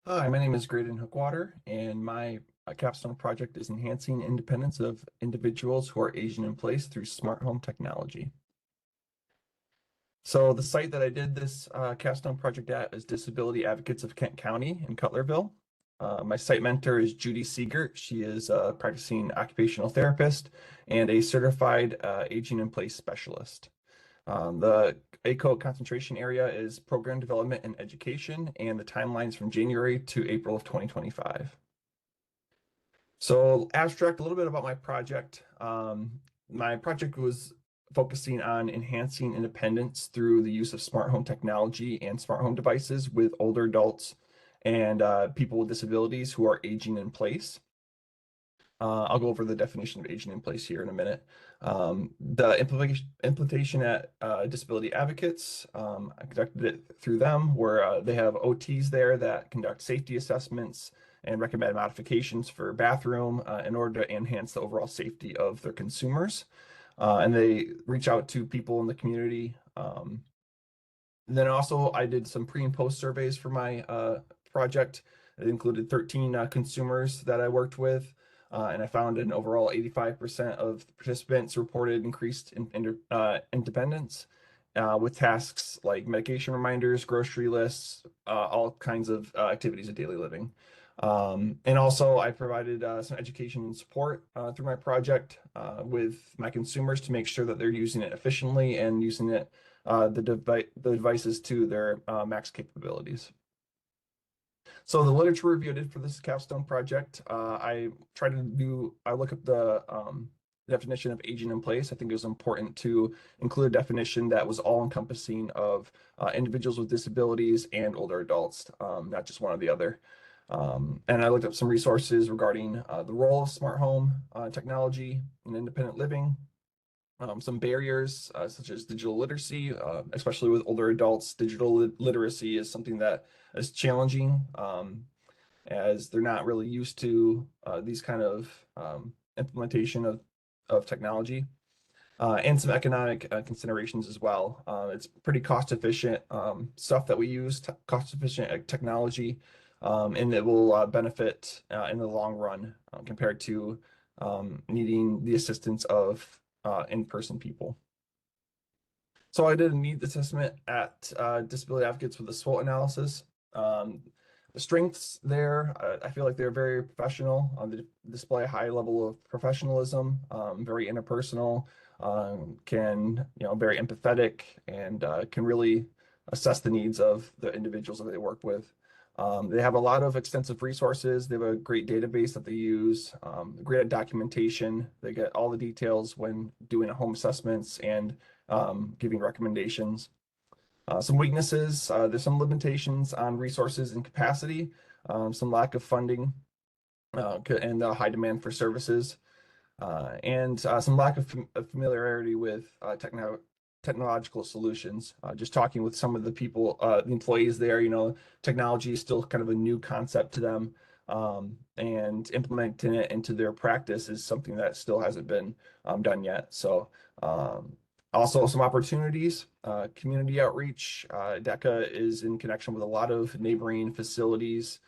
Hi, my name is Grayden Hoekwater, and my Capstone project is enhancing independence of individuals who are aging in place through smart home technology. So the site that I did this Capstone project at is Disability Advocates of Kent County in Cutlerville. My site mentor is Judy Siegert. She is a practicing occupational therapist and a certified aging in place specialist. The ACO concentration area is program development and education, and the timelines from January to April of 2025. So, abstract, a little bit about my project. My project was focusing on enhancing independence through the use of smart home technology and smart home devices with older adults and people with disabilities who are aging in place. I'll go over the definition of aging in place here in a minute. The implementation at Disability Advocates, I conducted it through them where they have OTs there that conduct safety assessments and recommend modifications for bathroom in order to enhance the overall safety of their consumers. And they reach out to people in the community. Then also I did some pre and post surveys for my project. It included 13 consumers that I worked with. And I found an overall 85% of participants reported increased independence with tasks like medication reminders, grocery lists, all kinds of activities of daily living. And also, I provided some education and support through my project with my consumers to make sure that they're using it efficiently and using it the devices to their max capabilities. So the literature review I did for this capstone project, I look up the definition of aging in place. I think it was important to include a definition that was all encompassing of individuals with disabilities and older adults, not just one or the other. And I looked up some resources regarding the role of smart home technology and independent living, some barriers such as digital literacy, especially with older adults. Digital literacy is something that is challenging as they're not really used to these kind of implementation of technology. And some economic considerations as well. It's pretty cost efficient stuff that we use, cost efficient technology, and it will benefit in the long run compared to needing the assistance of in-person people. So I did a needs assessment at Disability Advocates with a SWOT analysis. The strengths there, I feel like they're very professional. They display a high level of professionalism, very interpersonal, very empathetic, and can really assess the needs of the individuals that they work with. They have a lot of extensive resources. They have a great database that they use, great at documentation. They get all the details when doing home assessments and giving recommendations. Some weaknesses, there's some limitations on resources and capacity, some lack of funding, and high demand for services, and some lack of familiarity with technological solutions. Just talking with some of the people, the employees there, technology is still kind of a new concept to them, and implementing it into their practice is something that still hasn't been done yet. So, also some opportunities, community outreach. DECA is in connection with a lot of neighboring facilities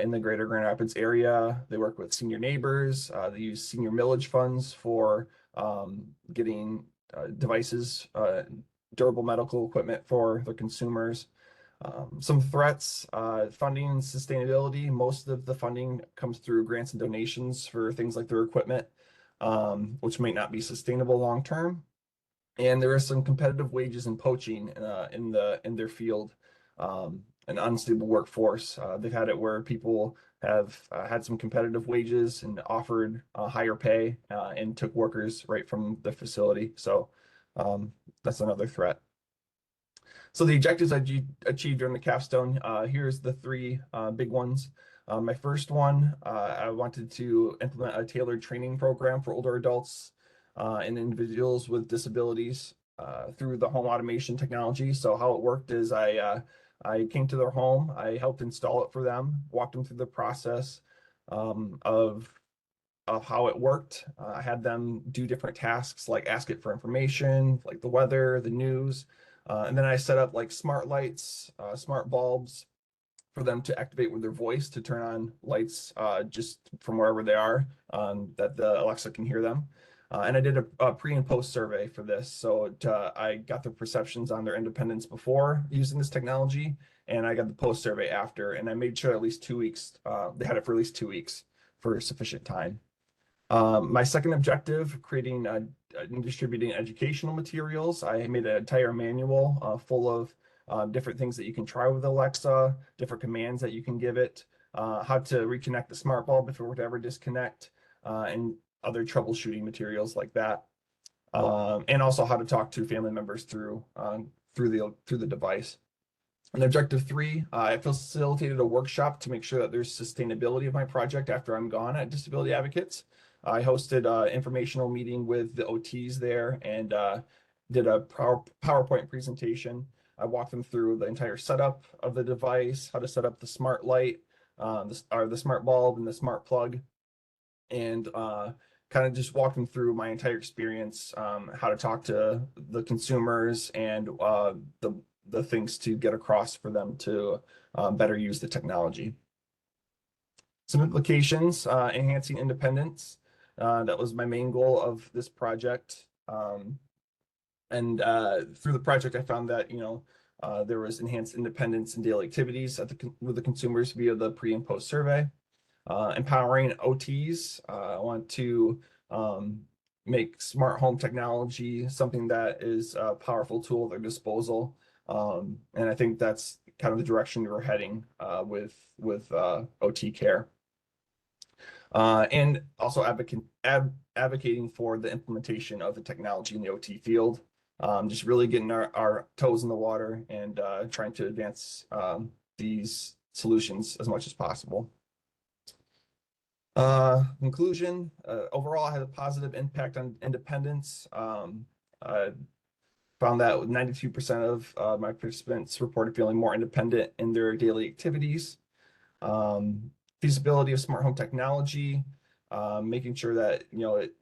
in the greater Grand Rapids area. They work with senior neighbors. They use senior millage funds for getting devices, durable medical equipment for their consumers. Some threats, funding and sustainability. Most of the funding comes through grants and donations for things like their equipment, which might not be sustainable long term. And there is some competitive wages and poaching in their field, an unstable workforce. They've had it where people have had some competitive wages and offered higher pay and took workers right from the facility. So that's another threat. So the objectives I achieved during the capstone, here's the three big ones. My first one, I wanted to implement a tailored training program for older adults and individuals with disabilities through the home automation technology. So how it worked is I came to their home, I helped install it for them, walked them through the process of how it worked. I had them do different tasks like ask it for information, like the weather, the news, and then I set up like smart lights, smart bulbs, for them to activate with their voice to turn on lights just from wherever they are, that the Alexa can hear them. And I did a pre and post survey for this. So I got their perceptions on their independence before using this technology, and I got the post survey after. And I made sure at least 2 weeks, they had it for at least 2 weeks for sufficient time. My second objective, creating and distributing educational materials. I made an entire manual full of different things that you can try with Alexa, different commands that you can give it, how to reconnect the smart bulb if it were to ever disconnect, and other troubleshooting materials like that. And also how to talk to family members through the device. And objective three, I facilitated a workshop to make sure that there's sustainability of my project after I'm gone at Disability Advocates. I hosted an informational meeting with the OTs there and did a PowerPoint presentation. I walked them through the entire setup of the device, how to set up the smart light, the smart bulb and the smart plug, and kind of just walked them through my entire experience, how to talk to the consumers and the things to get across for them to better use the technology. Some implications, enhancing independence. That was my main goal of this project. And through the project, I found that, there was enhanced independence in daily activities with the consumers via the pre and post survey. Empowering OTs. I want to make smart home technology something that is a powerful tool at their disposal. And I think that's kind of the direction we're heading with OT care. And also advocating for the implementation of the technology in the OT field. Just really getting our toes in the water and trying to advance these solutions as much as possible. Conclusion, overall, I had a positive impact on independence. I found that 92% of my participants reported feeling more independent in their daily activities. Feasibility of smart home technology, making sure that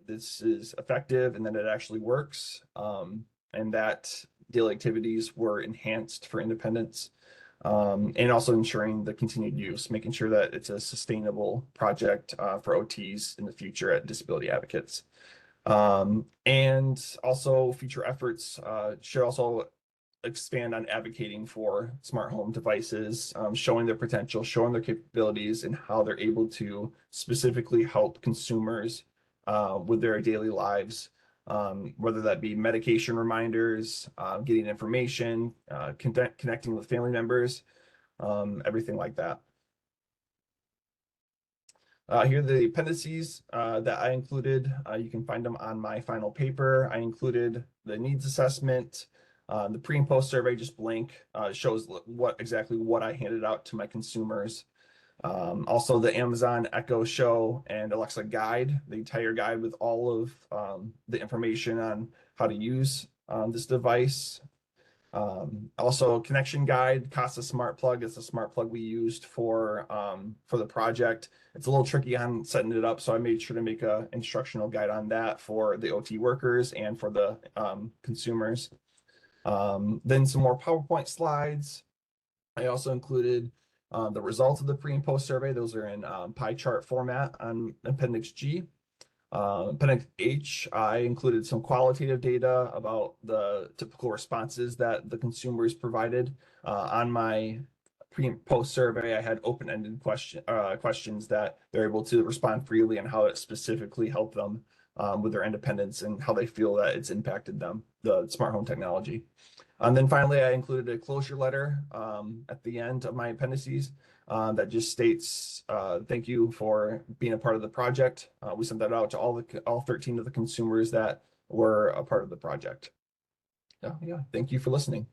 this is effective and that it actually works, and that daily activities were enhanced for independence, and also ensuring the continued use, making sure that it's a sustainable project for OTs in the future at Disability Advocates. And also future efforts should also expand on advocating for smart home devices, showing their potential, showing their capabilities, and how they're able to specifically help consumers with their daily lives, whether that be medication reminders, getting information, connecting with family members, everything like that. Here are the appendices that I included. You can find them on my final paper. I included the needs assessment. The pre and post survey, just blank, shows exactly what I handed out to my consumers. Also the Amazon Echo Show and Alexa guide, the entire guide with all of the information on how to use this device. Also connection guide, Casa smart plug. It's a smart plug we used for the project. It's a little tricky on setting it up, so I made sure to make an instructional guide on that for the OT workers and for the consumers. Then some more PowerPoint slides. I also included the results of the pre and post survey. Those are in pie chart format on Appendix G. Appendix H, I included some qualitative data about the typical responses that the consumers provided. On my pre and post survey, I had open-ended questions that they're able to respond freely on how it specifically helped them with their independence and how they feel that it's impacted them, the smart home technology. And then finally, I included a closure letter at the end of my appendices that just states, thank you for being a part of the project. We sent that out to all 13 of the consumers that were a part of the project. Yeah, thank you for listening.